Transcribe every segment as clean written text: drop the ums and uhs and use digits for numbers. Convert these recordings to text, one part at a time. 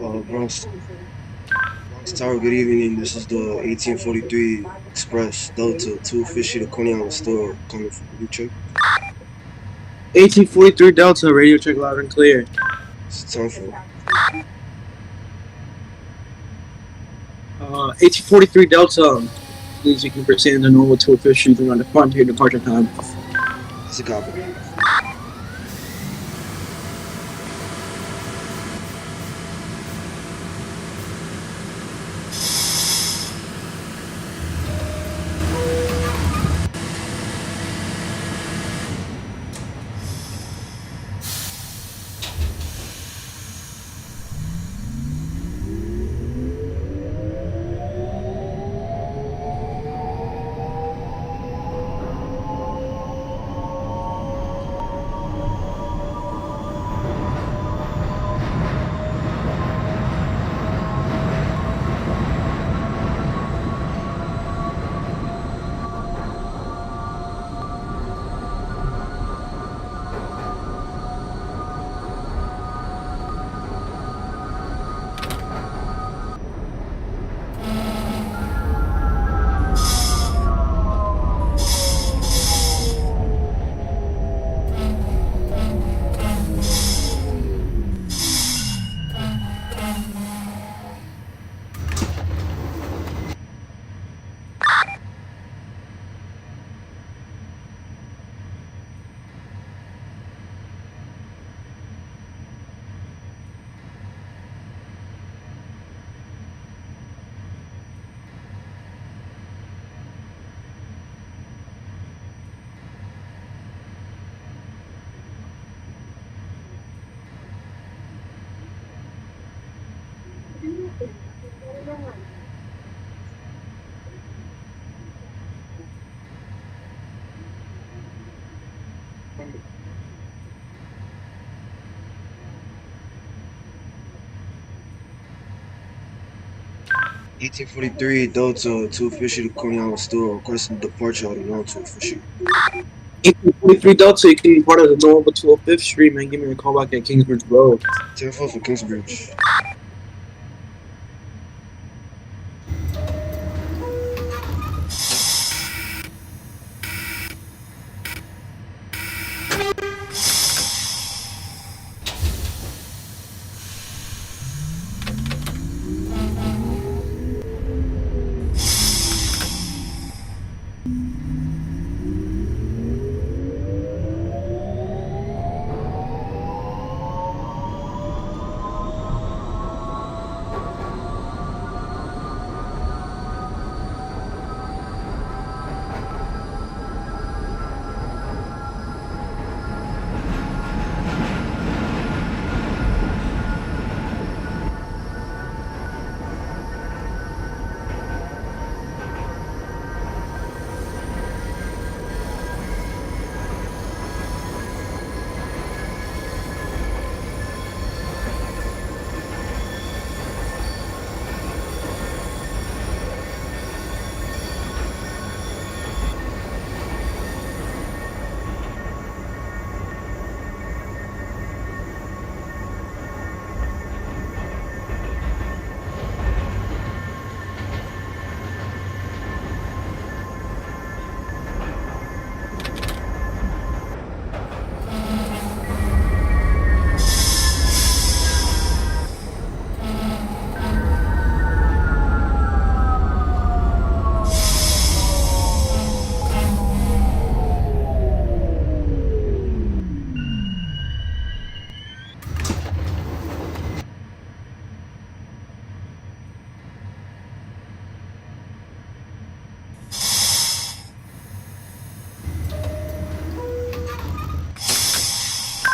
Bronx Tower, good evening. This is the 1843 Express Delta 250 to Coney on the store coming from you check. 1843 Delta, radio check loud and clear. It's time for 1843 Delta, please you can proceed in the normal 250 Street on the front to your departure time. it's a copy. 1843 Delta 250 to Coney on the store requesting departure out of normal 250. 1843 Delta, you can be part of the normal 205th Street, man. Give me a call back at Kingsbridge Road. 10-4 for Kingsbridge.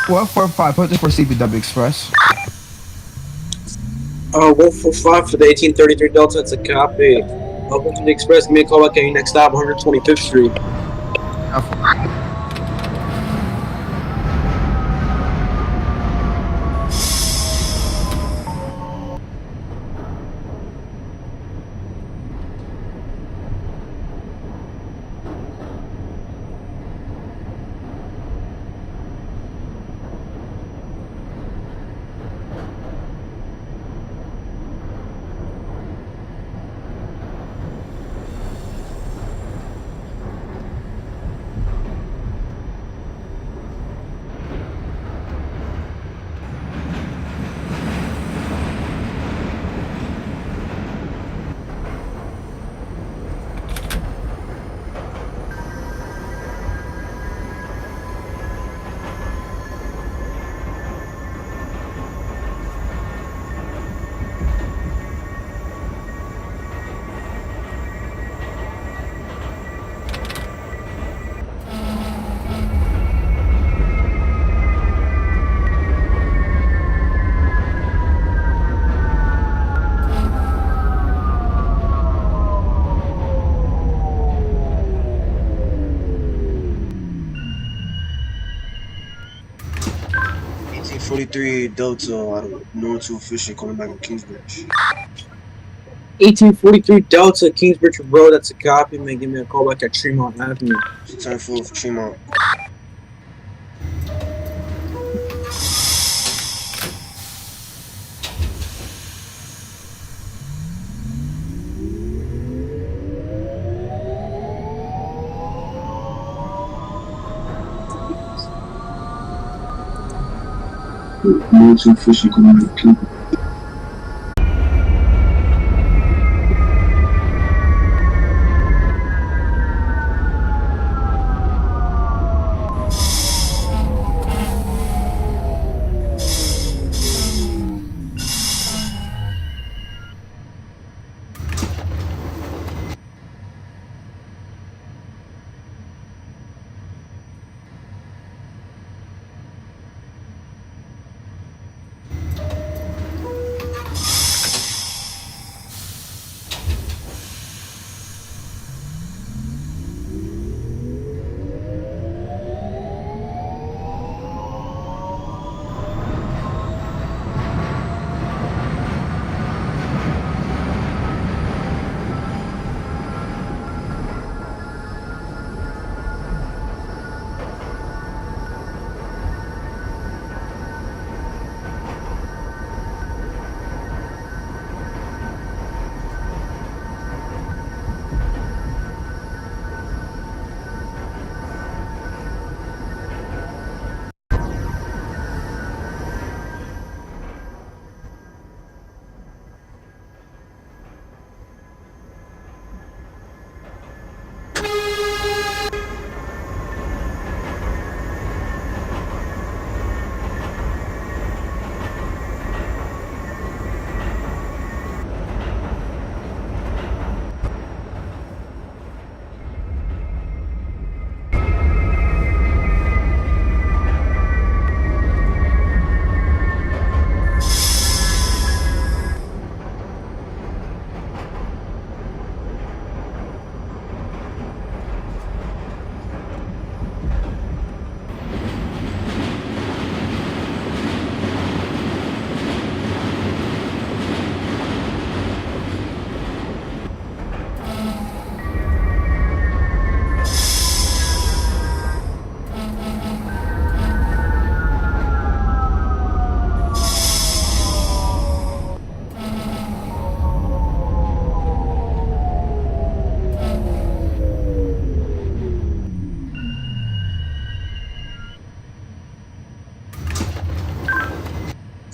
What 45 put this for CBW Express? 145 for the 1833 Delta, it's a copy. Welcome to the Express, give me a call back at your next stop, 125th Street. 1843 Delta out of known to official coming back in Kingsbridge. 1843 Delta, Kingsbridge Road. That's a copy. Man, give me a call back at Tremont Avenue. 10-4 for Tremont. Known to official coming back in Kingsbridge.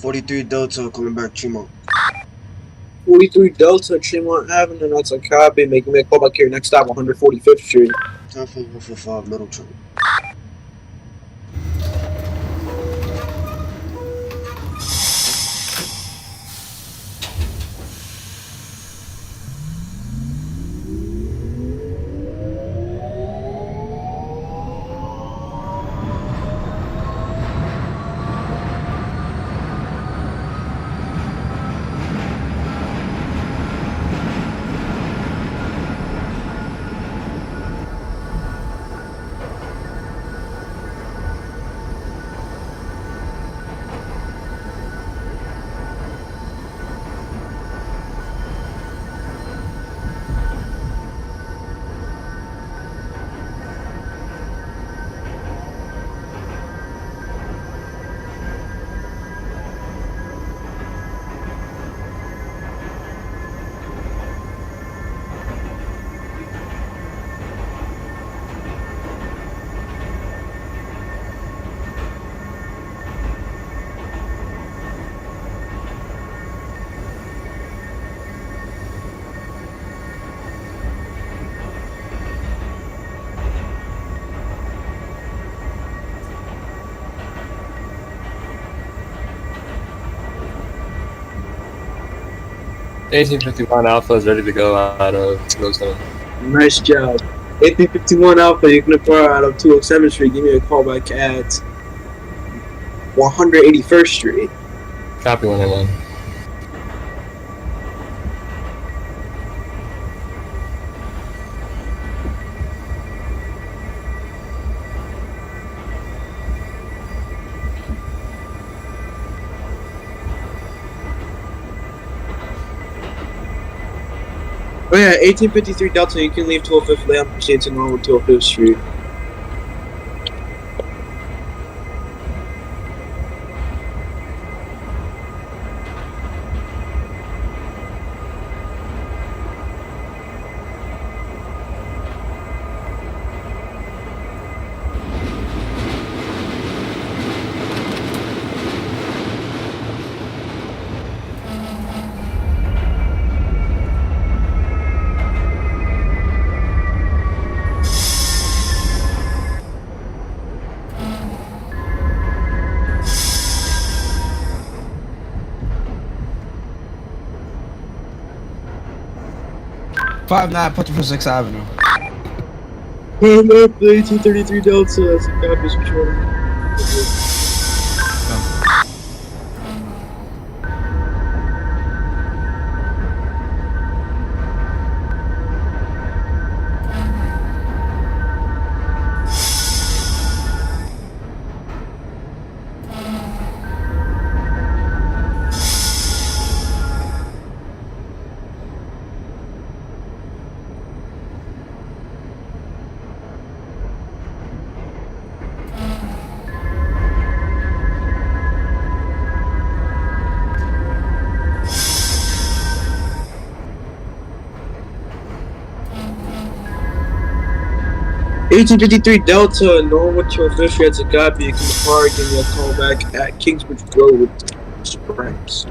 43 Delta coming back Tremont. 43 Delta, Tremont Avenue. That's a copy. Making me a call back here. Next stop, 145th Street. 10-4 145 Middleton. 1851 Alpha is ready to go out of 207. Nice job. 1851 Alpha, you can acquire out of 207th Street. Give me a call back at 181st Street. Copy 101. Oh yeah, 1853 Delta, you can leave 205th layout and proceed to normal 205th Street. Five nine, approaching for 6th Avenue. I'm up the 1833 Delta, that's a copy, switch order. $18.53 Delta, normal to official, it's a copy. You can depart, give me a call back at Kingsbridge Road, Mr. Grimes.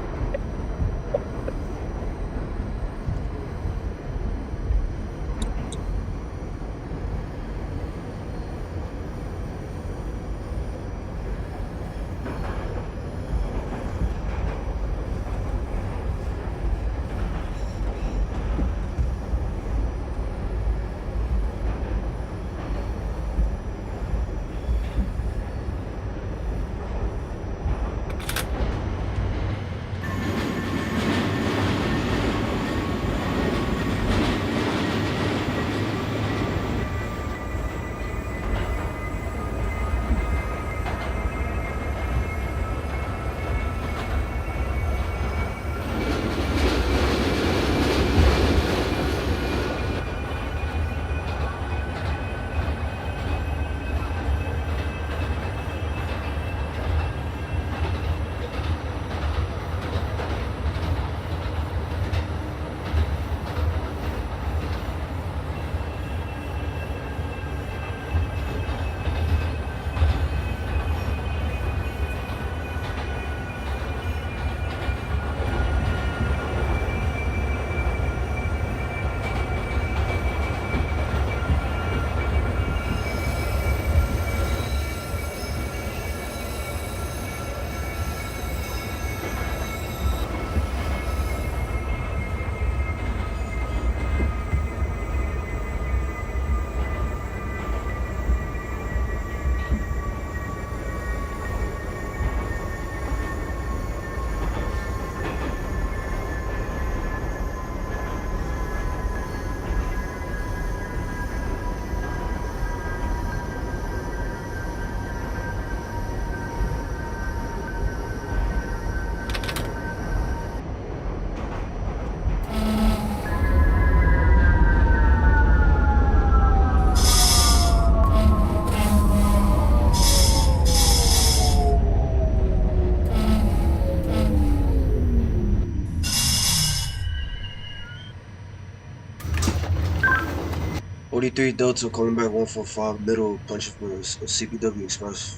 Forty-three Delta coming back 145 middle, punching for CPW Express.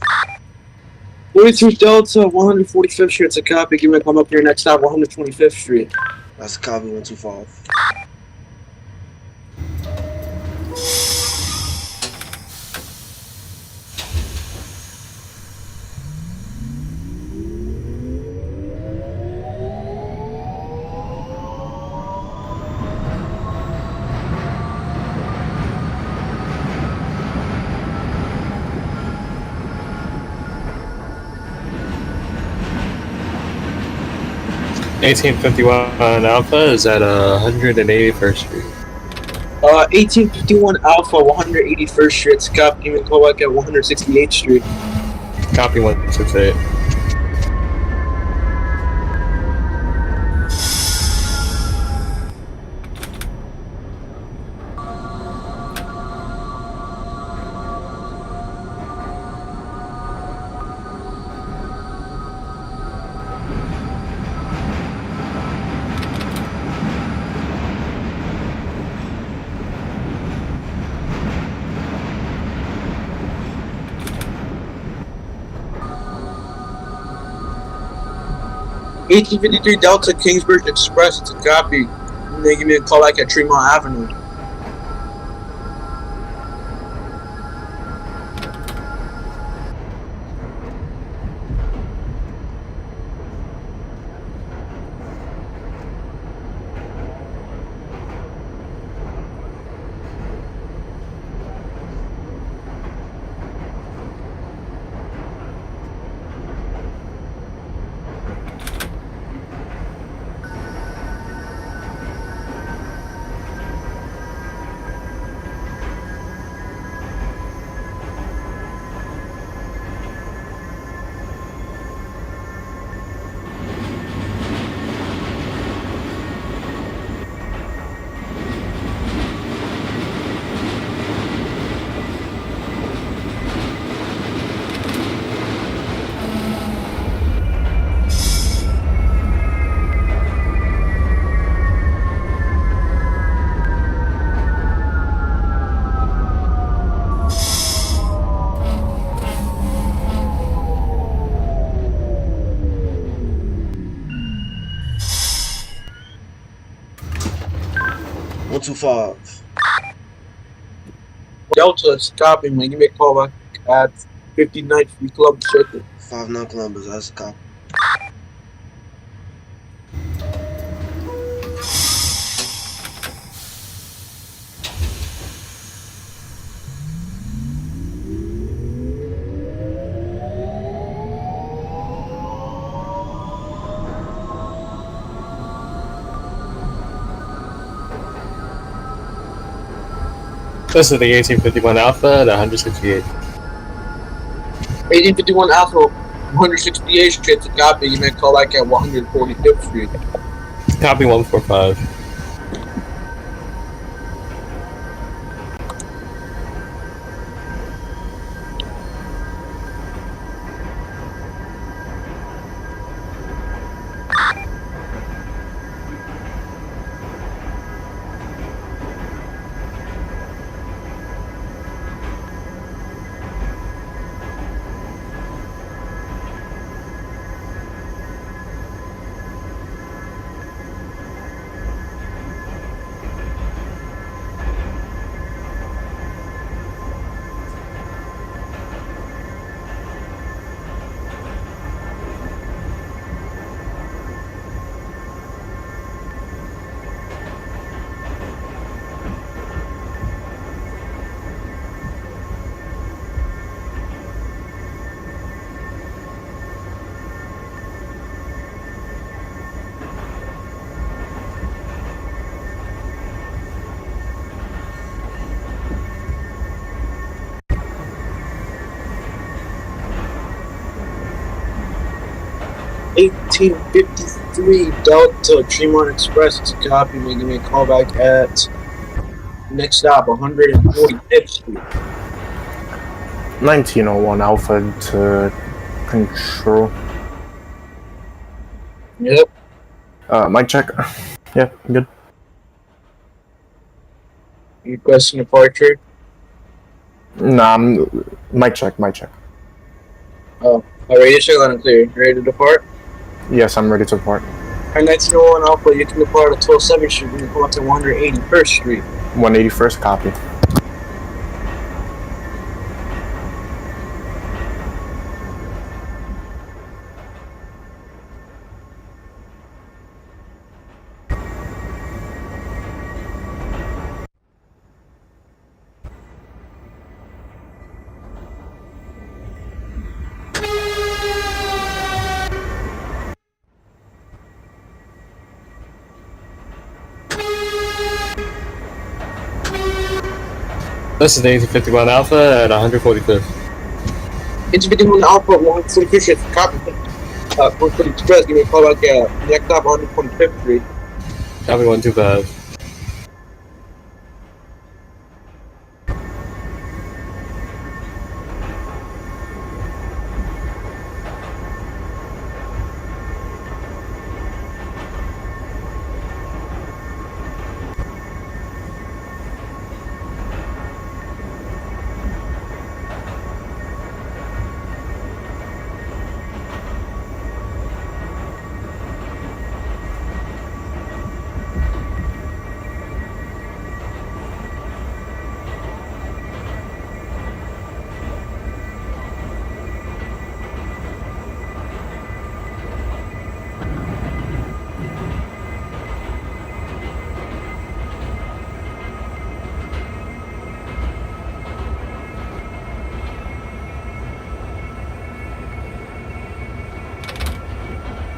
43 Delta, 145th Street, it's a copy. Give me a call up here next stop, 125th Street. That's copy 125. $18.51 Alpha is at 181st Street. 1851 Alpha, 181st Street, it's a copy. Give me a call back at 168th Street. Copy 168. 1853 Delta Kingsbridge Express. It's a copy. And they give me a call back at Tremont Avenue. One two five. Delta is a copy. Man, give me a call back at 59th Street Club Circuit. 59 Columbus. That's a copy. This is the 1851 Alpha at 168. 1851 Alpha, 168th Street. It's a copy. You may call back at 145th Street. Copy 145. $18.53 Delta Tremont Express. It's a copy. Man, give me a call back at next stop 145th Street. 1901 Alpha to control. Yep. Mic check. Yeah, good. Requesting departure. Nah, mic check, mic check. Oh, alright, you're still on clear. Ready to depart? Yes, I'm ready to depart. Alright, 1901 Alpha, you can depart at 127th Street. You can go up to 181st Street. 181st copy. This is the 1851 Alpha at 145th. 1851 Alpha, 145th Street. Copy. 140 Express, give me a call back at next stop 125th Street. Copy 125.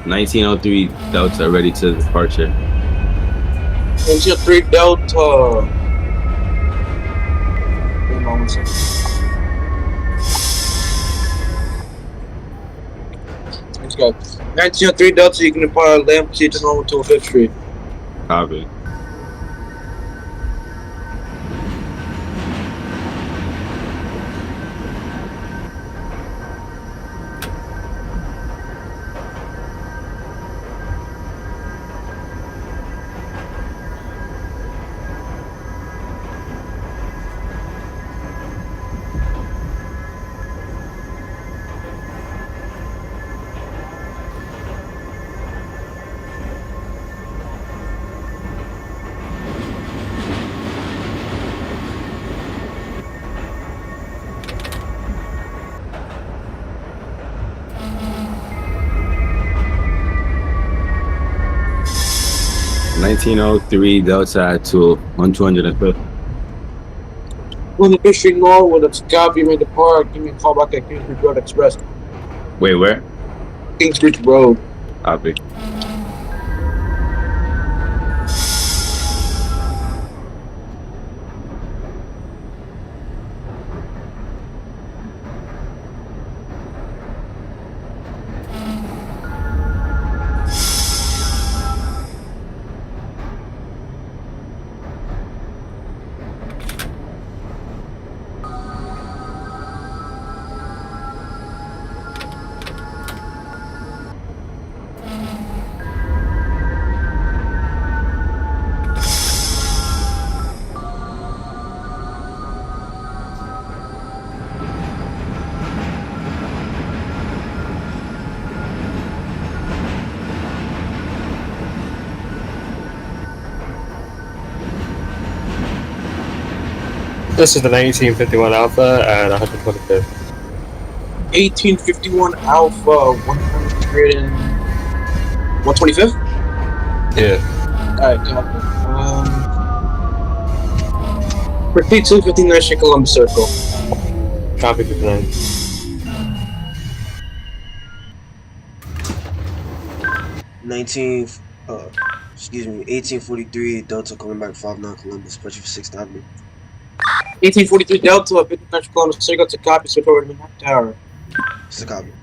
1903 Delta ready to departure. 1903 Delta. Hang on 1 second. Let's go. 1903 Delta, you can depart land proceed to normal to 5th Street. Copy. $1903 Delta at 205th. When the Fish Street Norwood, it's copy, may depart. Give me a call back at Kingsbridge Road Express. Wait, where? Kingsbridge Road. Copy. This is the 1951 Alpha at 125th. 1851 Alpha, 100 and 125th? Yeah. Alright, copy. Repeat 259 Street, Columbus Circle. Copy 59. Excuse me, 1843 Delta calling back 59 Columbus, departure for 6th Avenue. 1843 Delta, 59 Street, Columbus Circle to copy, switch over to Manhattan Tower. It's a copy.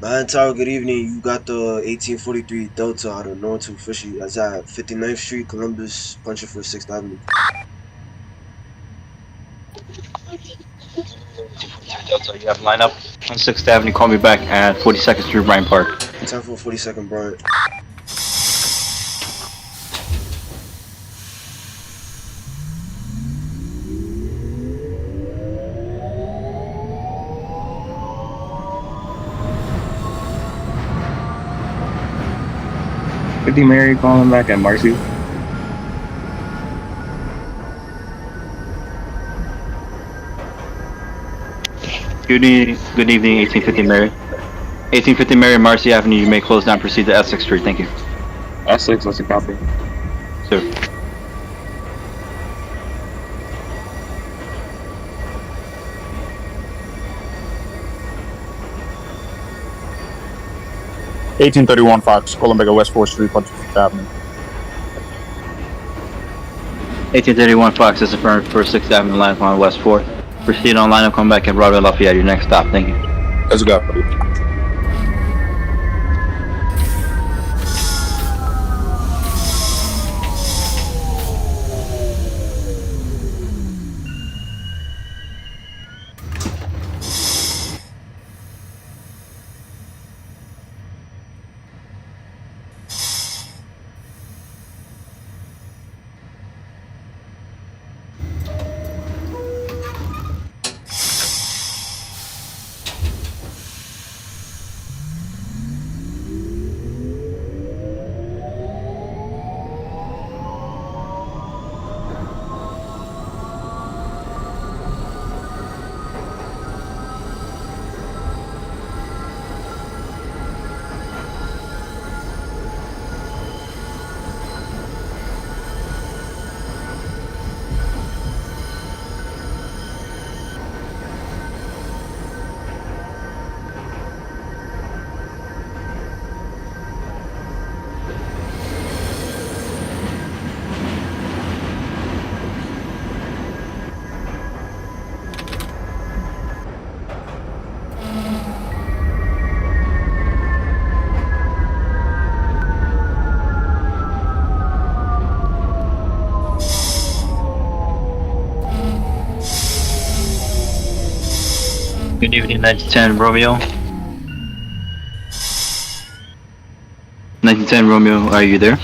Manhattan Tower, good evening. You got the 1843 Delta out of North to Fishy. That's at 59th Street, Columbus, punching for 6th Avenue. Delta, you have lineup on 6th Avenue. Call me back at 42nd Street, Bryant Park. Time for 42nd Bryant. Mary calling back at Marcy. Good evening, 1850 Mary. 1850 Mary, Marcy Avenue. You may close down. Proceed to Essex Street. Thank you. Essex, let's copy. Sir. Fox, calling back at West 4th Street, punch 5th Avenue. 1831 Fox is affirmed for 6th Avenue line on West 4th. Proceed on line and come back at Broadway Lafayette, your next stop. Thank you. Let's go. Good evening, 1910 Romeo. 1910 Romeo, are you there?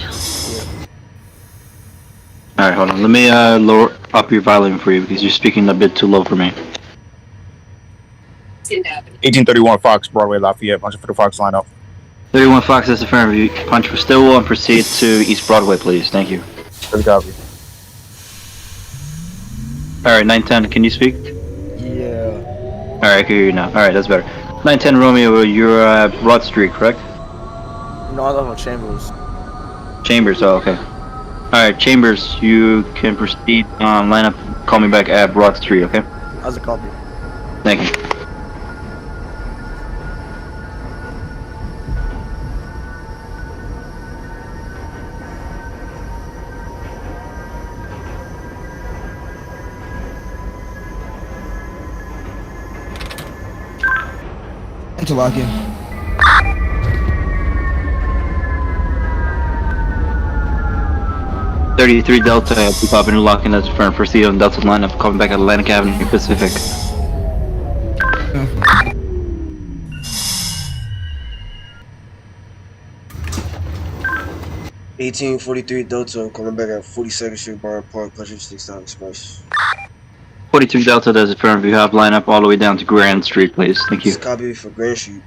Alright, hold on. Let me lower up your volume for you because you're speaking a bit too low for me. 1831 Fox, Broadway, Lafayette. Bunch of the Fox lineup. 31 Fox, that's affirmative. Punch for Stillwell and proceed to East Broadway, please. Thank you. Good copy. Alright, 910, can you speak? Yeah. Alright, I can hear you now. Alright, that's better. 910 Romeo, you're at Broad Street, correct? No, I love Chambers. Chambers, oh, okay. Alright, Chambers, you can proceed. Line up, call me back at Broad Street, okay? How's a copy? Thank you. Interlocking. .33 Delta, keep up interlocking, that's affirmed. Proceed on Delta lineup, calling back at Atlantic Avenue, Pacific. $18.43 Delta, coming back at 42nd Street, Barn Park, Pleasure 6 Express. 42 Delta, that's affirmed. You have lineup all the way down to Grand Street, please. Thank you. This copy for Grand Street.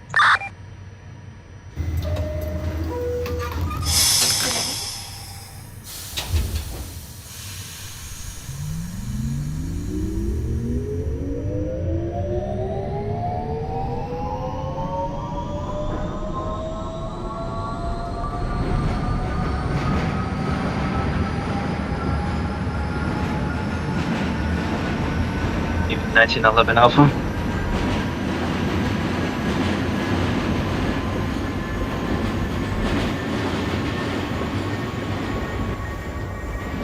Even 1911 Alpha.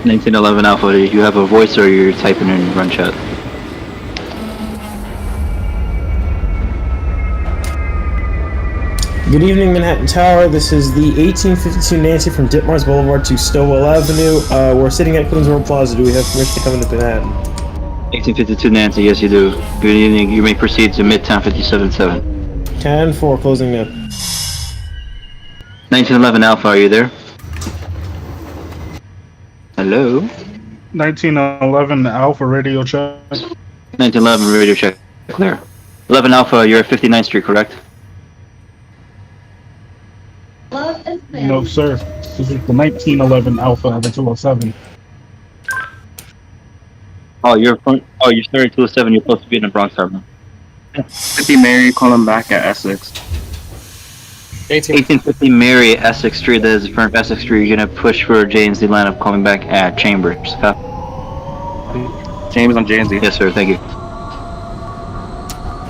$1911 Alpha, do you have a voice or you're typing in run chat? Good evening, Manhattan Tower. This is the 1852 Nancy from Ditmars Boulevard to Stowell Avenue. We're sitting at Queens Road Plaza. Do we have permission to come into Manhattan? 1852 Nancy, yes you do. Good evening, you may proceed to Midtown 57-7. 10-4, closing now. 1911 Alpha, are you there? Hello? 1911 Alpha radio check. 1911 radio check, clear. 11 Alpha, you're at 59th Street, correct? No, sir. This is the 1911 Alpha at the 207. Oh, you're starting 207, you're supposed to be in the Bronx Harbor. 50 Mary, calling back at Essex. 1850 Mary, Essex Street, that is affirmed. Essex Street, you're gonna push for James D lineup, calling back at Chambers. James on J&Z. Yes, sir, thank you.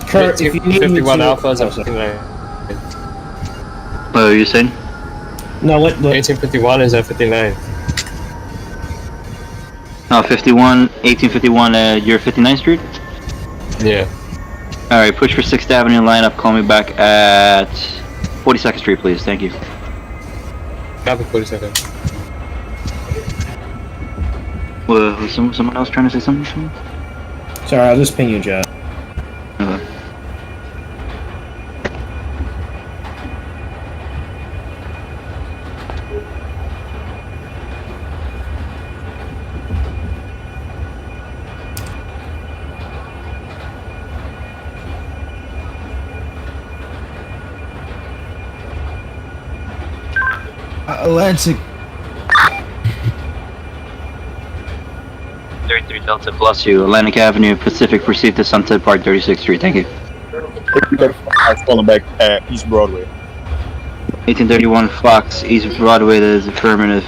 Kurt, if you need me 51 to... Alpha is at 59. What are you saying? No, let 1851 is at 59. Oh, 1851, you're 59th Street? Yeah. Alright, push for 6th Avenue lineup, call me back at 42nd Street, please, thank you. Copy 42nd. Was someone else trying to say something to me? Sorry, I'll just ping you, Chad. Okay. Atlantic. 33 Delta, bless you. Atlantic Avenue, Pacific, proceed to Sunset Park, 36th Street, thank you. 1835 calling back at East Broadway. 1831 Fox, East Broadway, that is affirmative.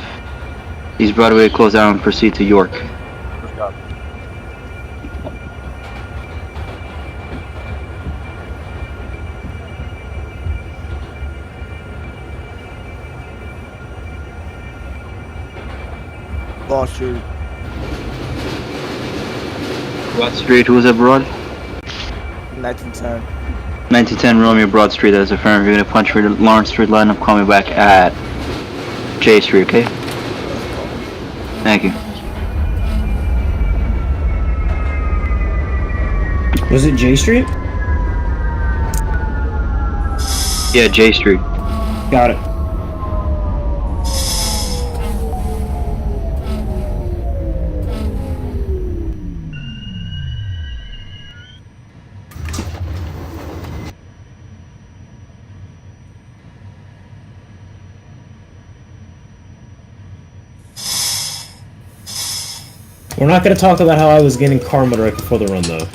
East Broadway, close down, proceed to York. Good copy. Broad Street. Broad Street, who was at Broad? 1910. 1910 Romeo Broad Street, that is affirmative. You're gonna punch for the Lawrence Street lineup, call me back at J Street, okay? Thank you. Was it J Street? Yeah, J Street. Got it. We're not going to talk about how I was getting karma right before the run, though.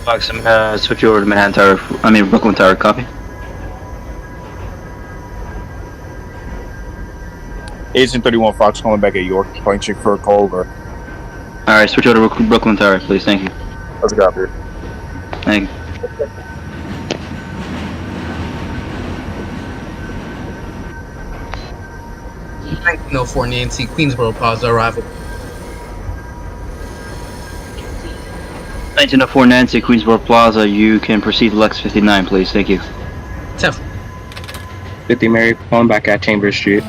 Fox, I'm gonna switch you over to Manhattan Tower. I mean Brooklyn Tower. Copy. 1831 Fox calling back at York, punching for a call over. Alright, switch over to Brooklyn Tower, please. Thank you. Let's go here. Thank you. No 4 Nancy, Queensboro Plaza arrival. 1904 Nancy, Queensboro Plaza. You can proceed to Lex 59, please. Thank you. 10. 50 Mary, calling back at Chambers Street.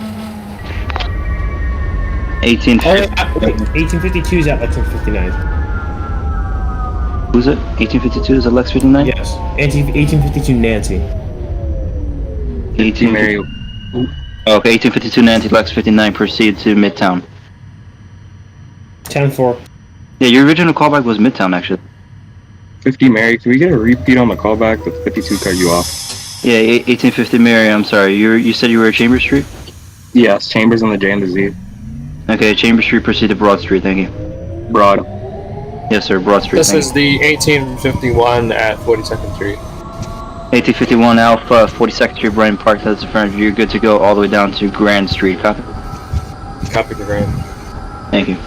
1852 is at Lex 59. Who's it? 1852 is at Lex 59? Yes. 1852 Nancy. 18 Mary. Okay, 1852 Nancy, Lex 59. Proceed to Midtown. 10-4. Yeah, your original callback was Midtown, actually. 50 Mary, can we get a repeat on the callback? The 52 cut you off. Yeah, 1850 Mary, I'm sorry. You said you were at Chambers Street? Yes, Chambers on the J and the Z. Okay, Chambers Street, proceed to Broad Street, thank you. Broad. Yes, sir, Broad Street. This is the 1851 at 42nd Street. 1851 Alpha, 42nd Street, Bryant Park, that's the front. You're good to go all the way down to Grand Street, copy? Copy the Grand. Thank you.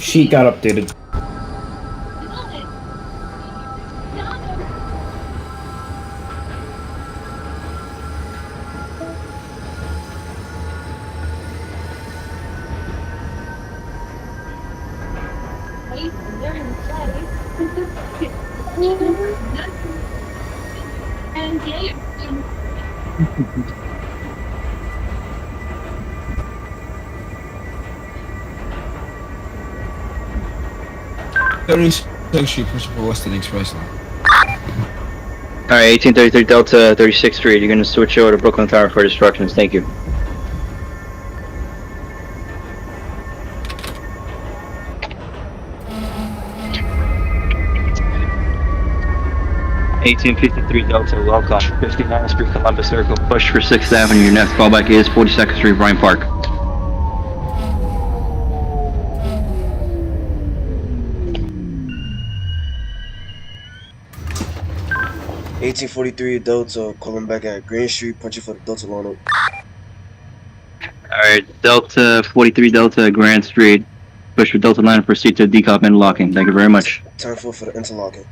Sheet got updated. Street, push for Western Express line. Alright, 1833 Delta 36th Street, you're gonna switch over to Brooklyn Tower for instructions, thank you. (1853) Delta, welcome. 59th Street, Columbus Circle, push for 6th Avenue. Your next callback is 42nd Street, Bryant Park. (1843) Delta, calling back at Green Street, punching for the Delta lineup. Alright, Delta 43 Delta, Grand Street, push for Delta line and proceed to decop interlocking. Thank you very much. 10-4 for the interlocking.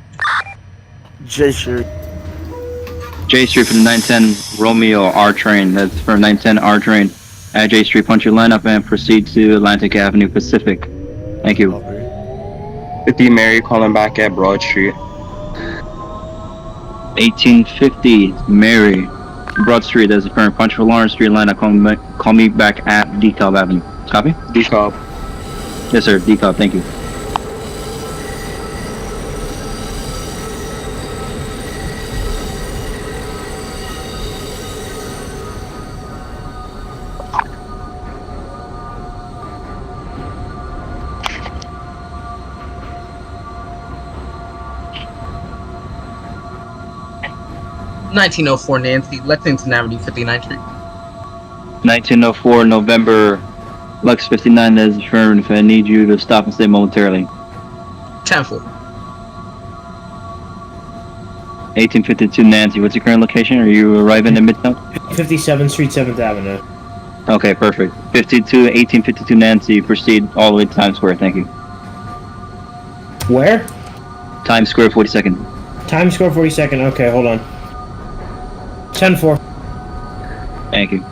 J Street. J Street for the 910 Romeo R train. That's for 910 R train. At J Street, punch your line up and proceed to Atlantic Avenue Pacific. Thank you. 50 Mary, calling back at Broad Street. 1850 Mary, Broad Street. That's the current punch for Lawrence Street line up. Call me back at DeKalb Avenue. Copy? DeKalb. Yes, sir. DeKalb. Thank you. (1904 Nancy, Lexington Avenue, 59th Street. 1904 November, Lux 59 is affirmed. If I need you to stop and stay momentarily. 10-4. 1852 Nancy, what's your current location? Are you arriving in Midtown? 57th Street, 7th Avenue. Okay, perfect. 1852 Nancy, proceed all the way to Times Square, thank you. Where? Times Square, 42nd. Times Square, 42nd. Okay, hold on. 10-4. Thank you.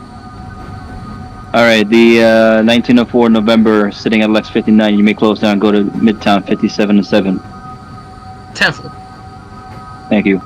Alright, the 1904 November, sitting at Lex 59, you may close down, go to Midtown 57 and 7. 10-4. Thank you.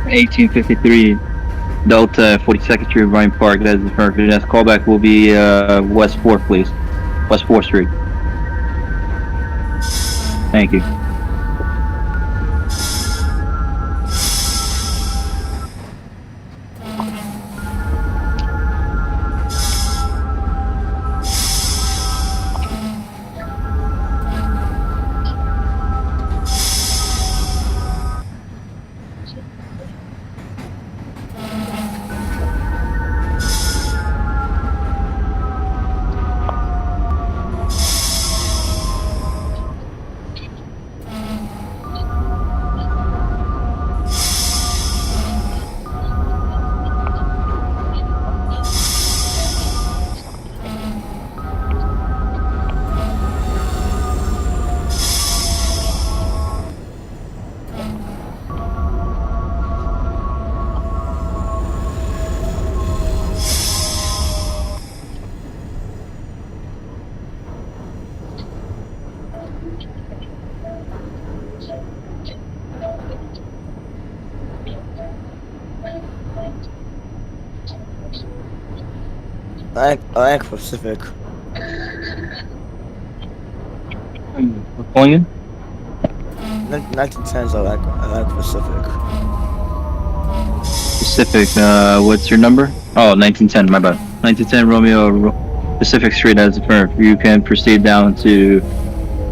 $18.53 Delta 42nd Street, Bryant Park. That is the first. The next callback will be West 4th, please. West 4th Street. Thank you. I like Pacific. What's calling you? 1910s, I like Pacific. Pacific, what's your number? Oh, 1910, my bad. 1910 Romeo Pacific Street as a firm. You can proceed down to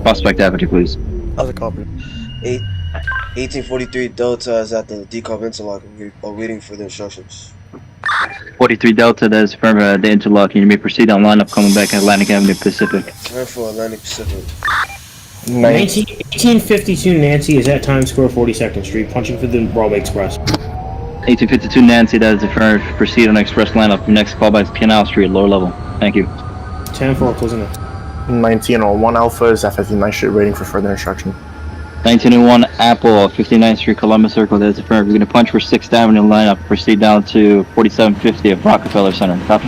Prospect Avenue, please. How's it called? 1843 Delta is at the decarb interlock. We're waiting for the instructions. 43 Delta, that is firm at the interlock. You may proceed on lineup coming back at Atlantic Avenue Pacific. Turn for Atlantic Pacific. 1852 Nancy is at Times Square, 42nd Street, punching for the Broadway Express. 1852 Nancy, that is the firm. Proceed on express lineup. Your next callback is Canal Street, lower level. Thank you. 10-4, closing up. 1901 Alpha is at 59th Street, waiting for further instruction. 1901 Apple, 59th Street, Columbus Circle, that is the firm. You're going to punch for 6th Avenue lineup. Proceed down to 4750 of Rockefeller Center. Copy?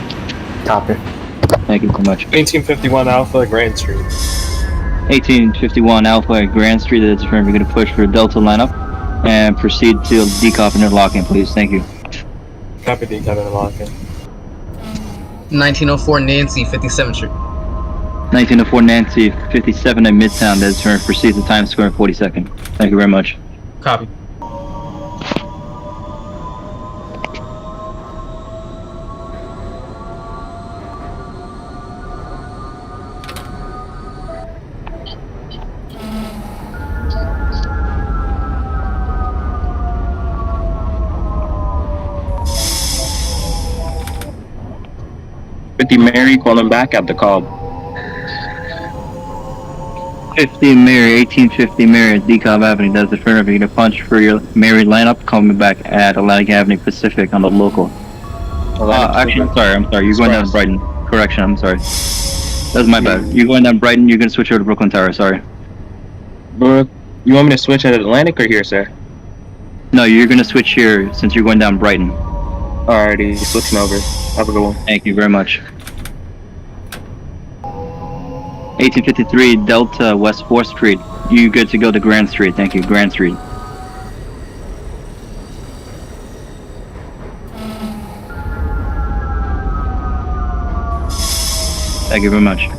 Copy. Thank you so much. 1851 Alpha, Grand Street. 1851 Alpha at Grand Street, that is the firm. You're going to push for Delta lineup and proceed to decop and interlocking, please. Thank you. Copy decop and interlocking. 1904 Nancy, 57th Street. 1904 Nancy, 57 at Midtown, that is the firm. Proceed to Times Square, 42nd. Thank you very much. Copy. Mary calling back at the call. 1850 Mary, DeKalb Avenue. That's affirmative. You're gonna punch for your Mary lineup. Coming back at Atlantic Avenue Pacific on the local. Actually, I'm sorry. You're going down to Brighton. Correction, I'm sorry. That's my bad. You're going down Brighton. You're gonna switch over to Brooklyn Tower. Sorry. Bro, you want me to switch at Atlantic or here, sir? No, you're gonna switch here since you're going down Brighton. Alrighty, switching over. Have a good one. Thank you very much. 1853 Delta West 4th Street. You good to go to Grand Street. Thank you, Grand Street. Thank you very much.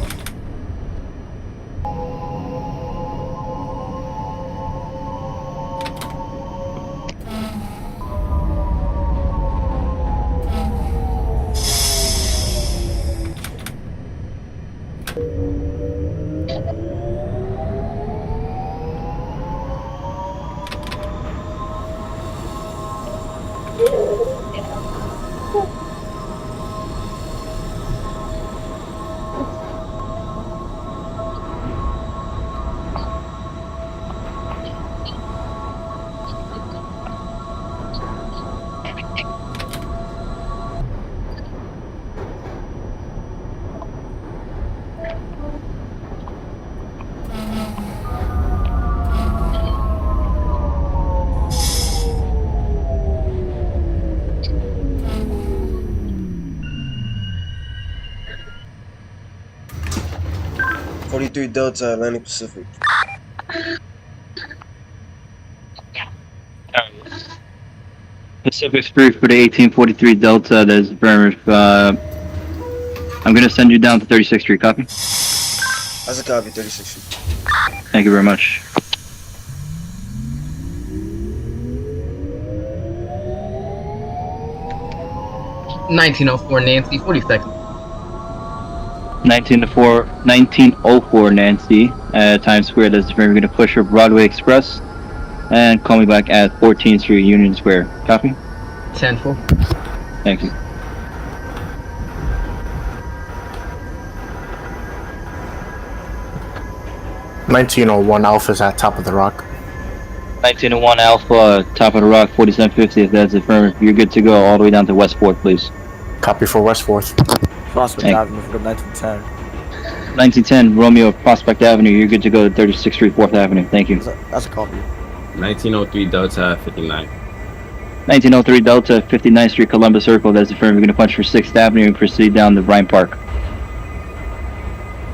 Delta, Atlantic Pacific. Pacific Street for the 1843 Delta. That is affirmative. I'm gonna send you down to 36th Street. Copy. That's a copy. 36th Street. Thank you very much. $19.04 Nancy, 40 seconds. 1904 Nancy at Times Square. That's affirmative. We're gonna push her Broadway Express and call me back at 14th Street Union Square. Copy. 10-4. Thank you. $1901 Alpha's at Top of the Rock. 1901 Alpha, Top of the Rock, 4750. If that's affirmative, you're good to go all the way down to West 4th, please. Copy for West 4th. Prospect Avenue for the 1910. 1910 Romeo Prospect Avenue. You're good to go to 36th Street, 4th Avenue. Thank you. That's a copy. 1903 Delta 59. 1903 Delta, 59th Street, Columbus Circle. That's affirmative. We're gonna punch for 6th Avenue and proceed down to Bryant Park.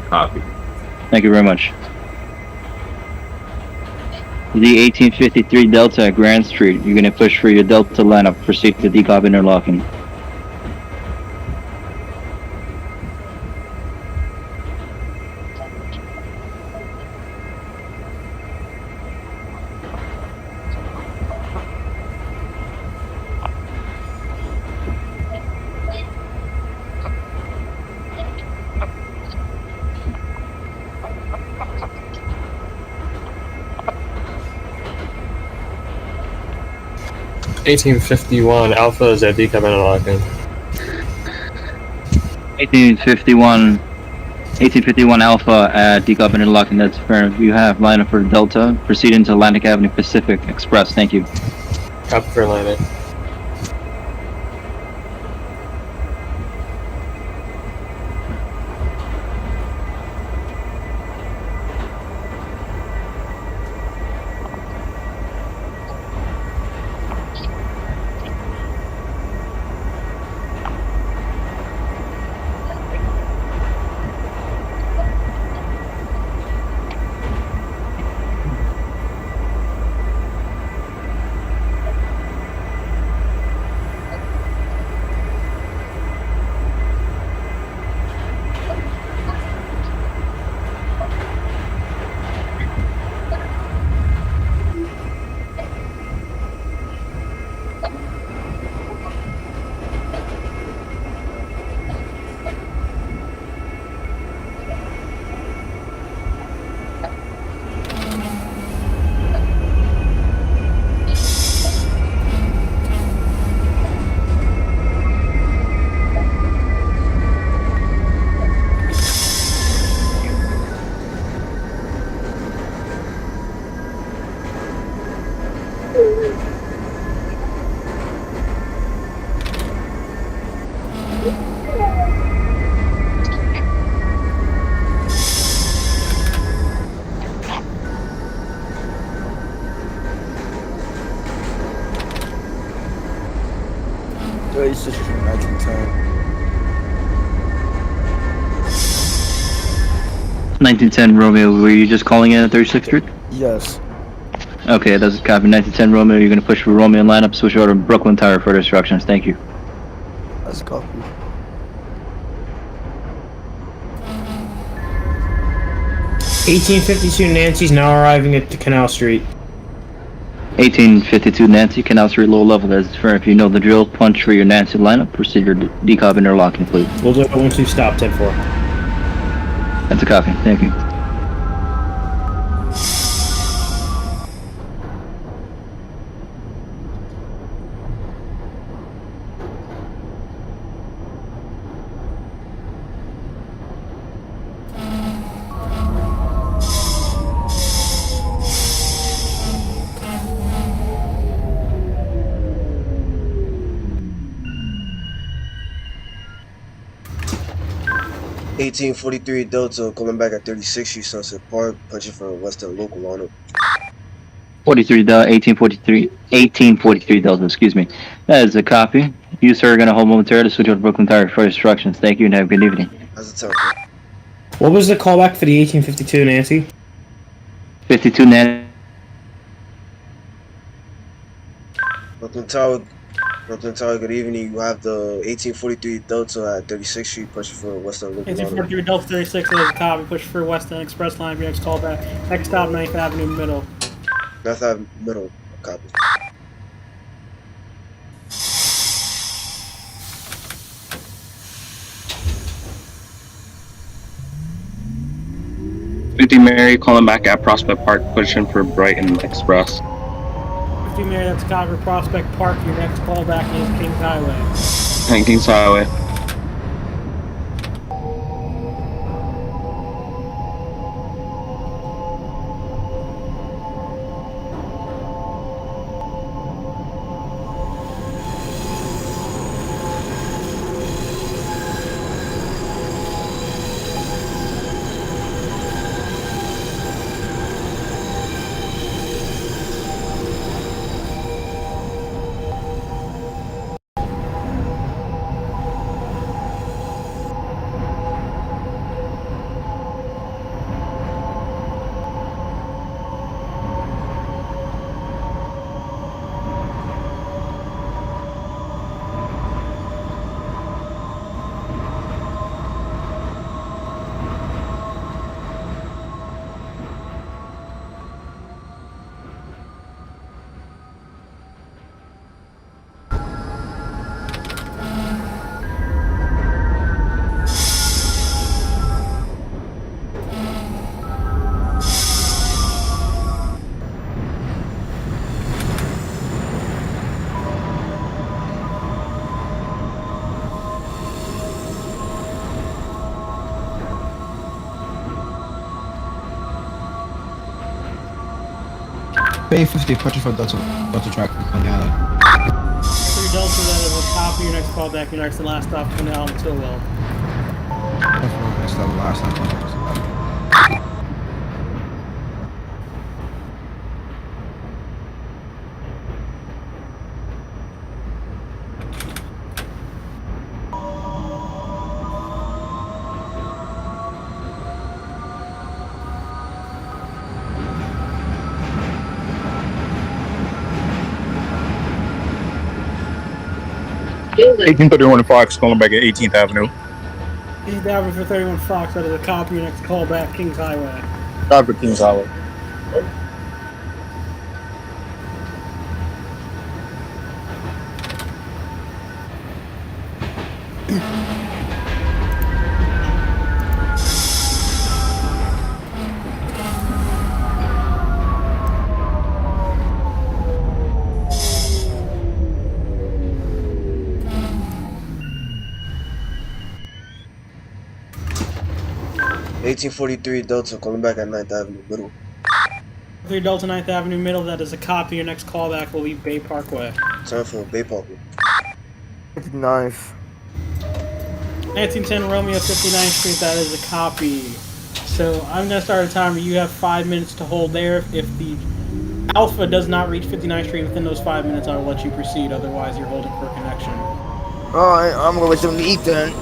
Copy. Thank you very much. The 1853 Delta at Grand Street. You're gonna push for your Delta lineup. Proceed to DeKalb interlocking. $18.51 Alpha is at DeKalb interlocking. 1851 Alpha at DeKalb interlocking. That's fair. You have lineup for Delta. Proceed into Atlantic Avenue Pacific Express. Thank you. Copy for Atlantic. 36 Street, 1910. 1910 Romeo, were you just calling in at 36th Street? Yes. Okay, that's a copy. 1910 Romeo, you're gonna push for Romeo and lineup, switch over to Brooklyn Tower for instructions. Thank you. That's a copy. (1852) Nancy's now arriving at the Canal Street. 1852 Nancy, Canal Street low level. As fair, if you know the drill, punch for your Nancy lineup. Proceed your decob interlocking, please. We'll do it 1-2 stop 10-4. That's a copy. Thank you. (1843 Delta calling back at 36th Street Sunset Park, punching for Western local on it. 1843 Delta, excuse me. That is a copy. You, sir, are going to hold momentarily to switch over to Brooklyn Tower for instructions. Thank you and have a good evening. How's it sound? What was the callback for the 1852 Nancy? 52 Nancy. Brooklyn Tower, good evening. You have the 1843 Delta at 36th Street, pushing for Western local on it. 1843 Delta 36 is a copy, push for Western Express line, next callback. Next stop, 9th Avenue Middle. 9th Avenue Middle, copy. Mary calling back at Prospect Park, pushing for Brighton Express. 50 Mary, that's a copy for Prospect Park. Your next callback is Kings Highway. And Kings Highway. Bay 50, punching for Delta track on Coney Island. 3 Delta, that is a copy. Your next callback, your next and last stop, Coney Island, Tillwell. Next level, last time. 1831 Fox calling back at 18th Avenue. 18th Avenue for 31 Fox, that is a copy. Your next callback, Kings Highway. Copy for Kings Highway. (1843 Delta calling back at 9th Avenue Middle. 3 Delta 9th Avenue Middle, that is a copy. Your next callback will be Bay Parkway. Time for Bay Parkway. 59th. 1910 Romeo 59th Street, that is a copy. So I'm going to start a timer. You have 5 minutes to hold there. If the Alpha does not reach 59th Street within those 5 minutes, I will let you proceed. Otherwise, you're holding for connection. Alright, I'm gonna let them eat then.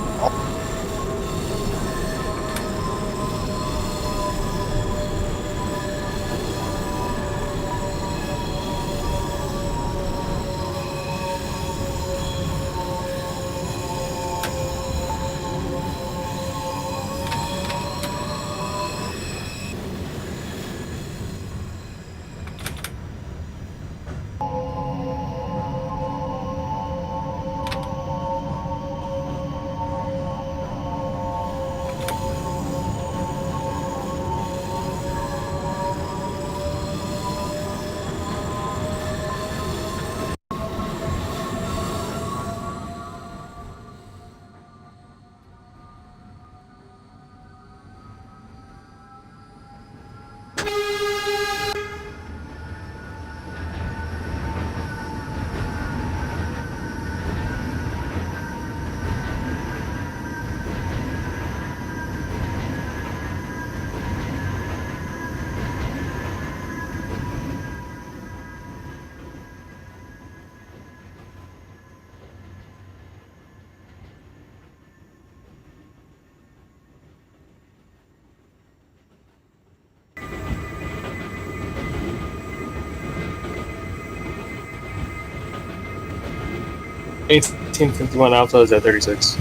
$18.51 Alpha is at 36.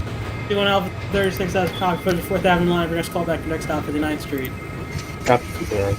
51 Alpha 36, that's a copy. Push the 4th Avenue line. Your next callback, your next stop, 59th Street. Copy 59.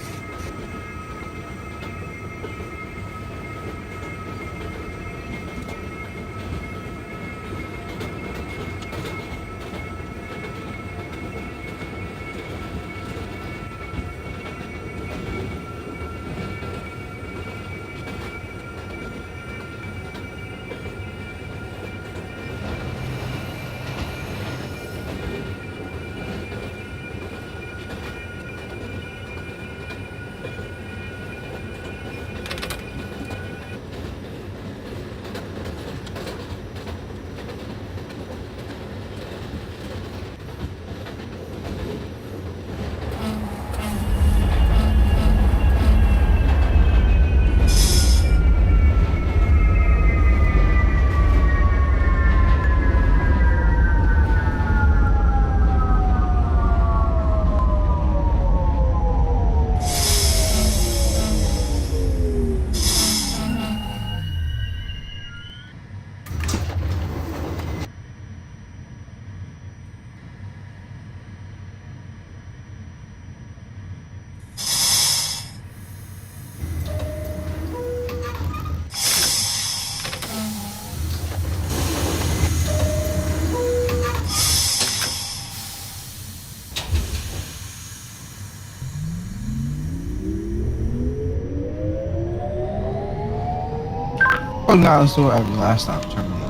Oh, no, so at the last stop, terminate.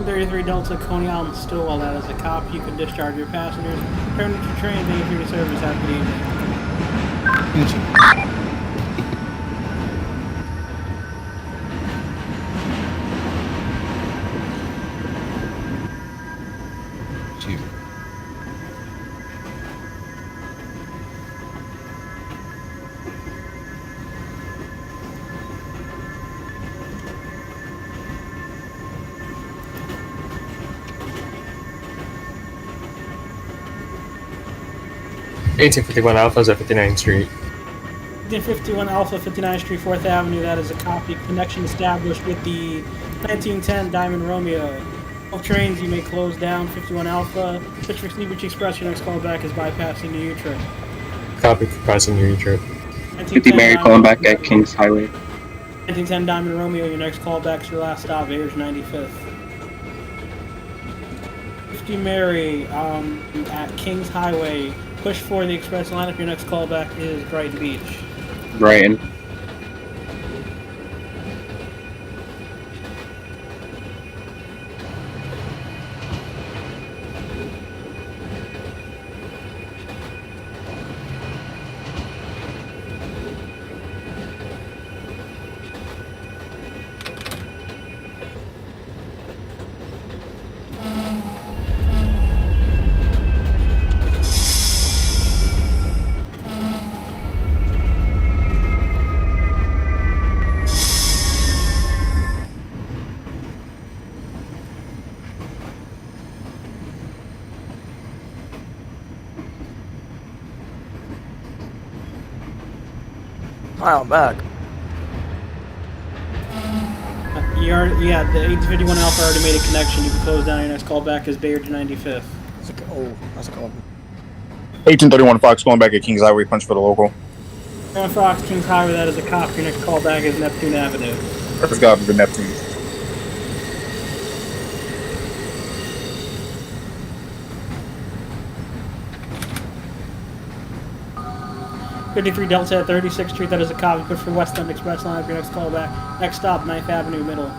33 Delta Coney Island Stillwell, that is a copy. You can discharge your passengers. Return to your train. Thank you for your service. Have a good evening. Cheers. $18.51 Alpha is at 59th Street. 1951 Alpha 59th Street, 4th Avenue, that is a copy. Connection established with the 1910 Diamond Romeo. All trains you may close down. 51 Alpha. Switch for Sleepwich Express. Your next call back is bypassing New Utrecht. Copy for passing your trip. 50 Mary calling back at Kings Highway. 1910 Diamond Romeo, your next call back is your last stop, Ayers 95th. 50 Mary at Kings Highway. Push for the express lineup. Your next callback is Brighton Beach. Brighton. Hi, I'm back. Yeah, the 1851 Alpha already made a connection. You can close down. Your next call back is Bayard to 95th. That's a call. 1831 Fox going back at Kings Highway, punch for the local. Fox, Kings Highway, that is a cop. Your next call back is Neptune Avenue. Let's go to the Neptune. '53 Delta at 36th Street, that is a copy. Push for West End Express line up your next call back. Next stop, 9th Avenue Middle.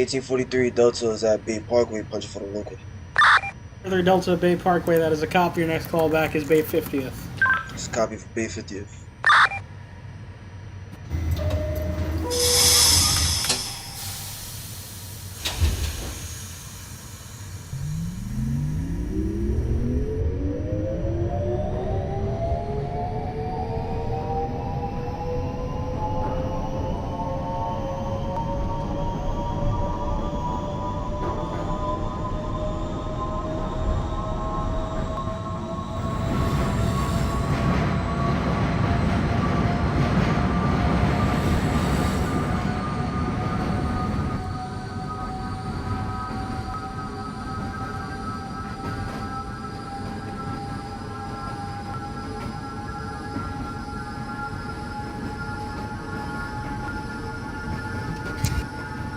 $18.43 Delta is at Bay Parkway, punching for the local. Further Delta Bay Parkway, that is a copy. Your next call back is Bay 50th. It's a copy for Bay 50th.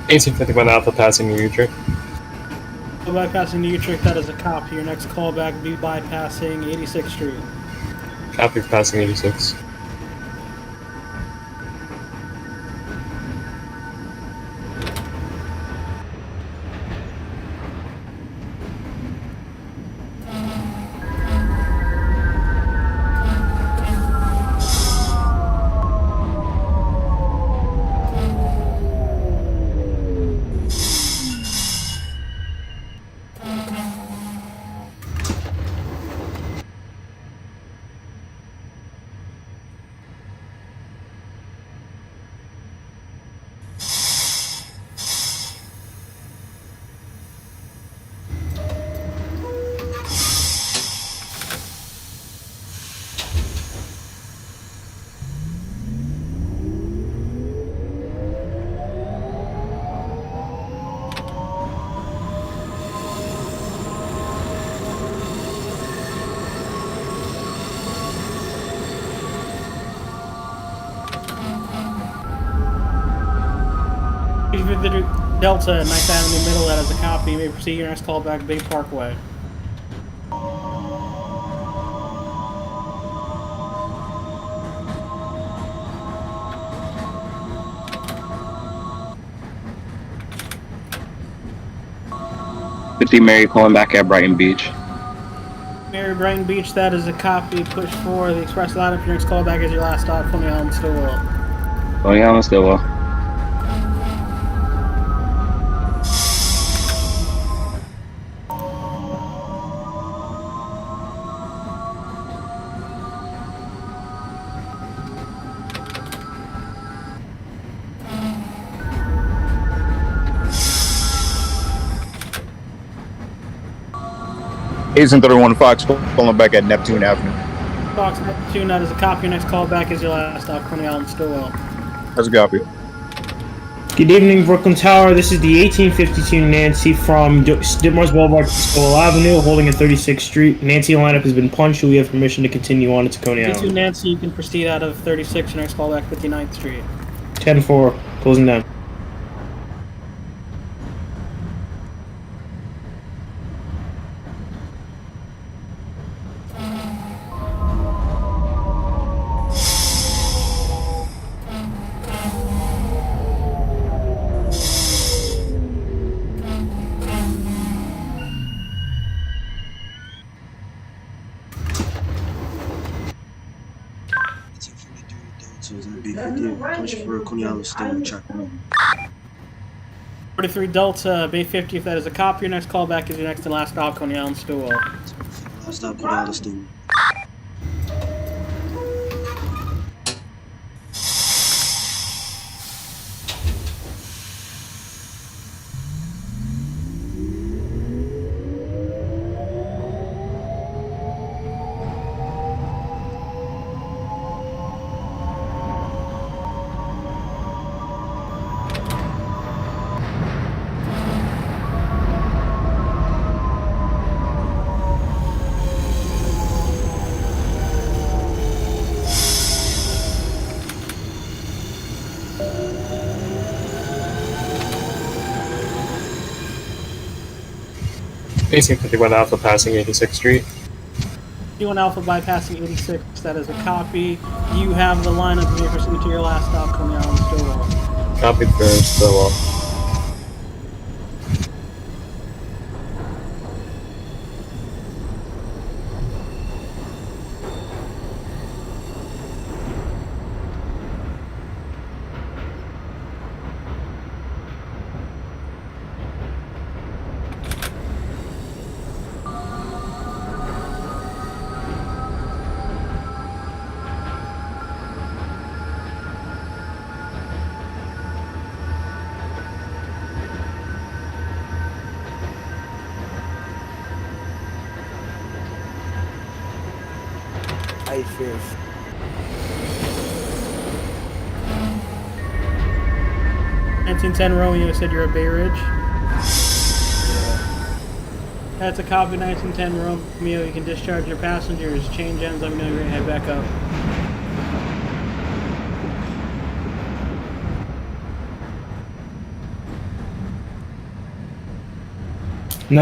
$18.51 Alpha passing New Utrecht. Bypassing New Utrecht, that is a copy. Your next call back will be bypassing 86th Street. Copy for passing 86. Delta at 9th Avenue Middle, that is a copy. You may proceed your next call back, Bay Parkway. Mary calling back at Brighton Beach. Mary Brighton Beach, that is a copy. Push for the express line up your next call back is your last stop. Coney Island, Stillwell. Coney Island, Stillwell. Agent 31 Fox calling back at Neptune Avenue. Fox Neptune, that is a copy. Your next call back is your last stop. Coney Island, Stillwell. That's a copy. Good evening, Brooklyn Tower. This is the 1852 Nancy from Ditmars Boulevard to Stowell Avenue, holding at 36th Street. Nancy lineup has been punched. We have permission to continue on to Coney 52 Island. Nancy, you can proceed out of 36 and next call back 59th Street. 10-4, closing down. So it's gonna be 50 punch for Coney Island still track. 43 Delta, Bay 50, if that is a copy, your next call back is your next and last stop, Coney Island Stillwell. Last stop, Coney Island Stillwell. Facing 51 Alpha passing 86th Street. 51 Alpha bypassing 86, that is a copy. You have the lineup of your pursuit to your last stop, Coney Island Stillwell. Copied for Stillwell. I-5th. Yeah. 1910 Romeo said you're at Bay Ridge. That's a copy. 1910 Romeo. You can discharge your passengers. Change ends. Let me know you're ready to head back up. No,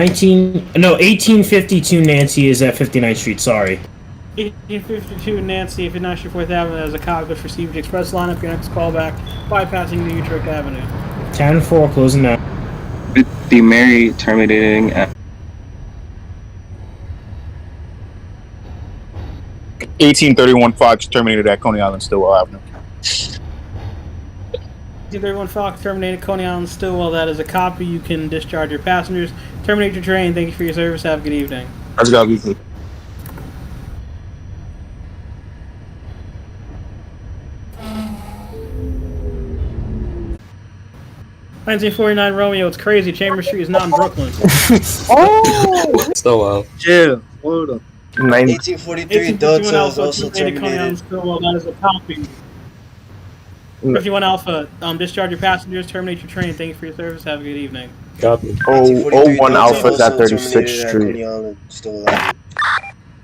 1852 Nancy is at 59th Street. Sorry. 1852 Nancy, if you're not sure 4th Avenue, there's a copy for Received Express lineup. Your next call back, bypassing New Utrecht Avenue. 10-4, closing down. The Mary terminating at 1831 Fox terminated at Coney Island Stillwell Avenue. 1831 Fox terminated Coney Island Stillwell. That is a copy. You can discharge your passengers. Terminate your train. Thank you for your service. Have a good evening. That's gotta be good. 1949 Romeo, it's crazy. Chambers Street is not in Brooklyn. Oh! Stillwell. Yeah, hold up. 1843 Delta is also Coney Island terminated. Stillwell. That is a copy. 51 Alpha, discharge your passengers. Terminate your train. Thank you for your service. Have a good evening. Copy. 01 Alpha is at 36th Street.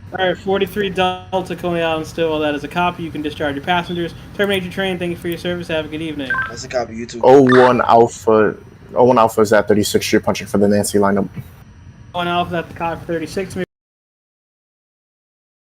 Alright, 43 Delta, Coney Island Stillwell. That is a copy. You can discharge your passengers. Terminate your train. Thank you for your service. Have a good evening. That's a copy. You too. 01 Alpha is at 36th Street punching for the Nancy lineup. 1 Alpha, that's the copy for 36.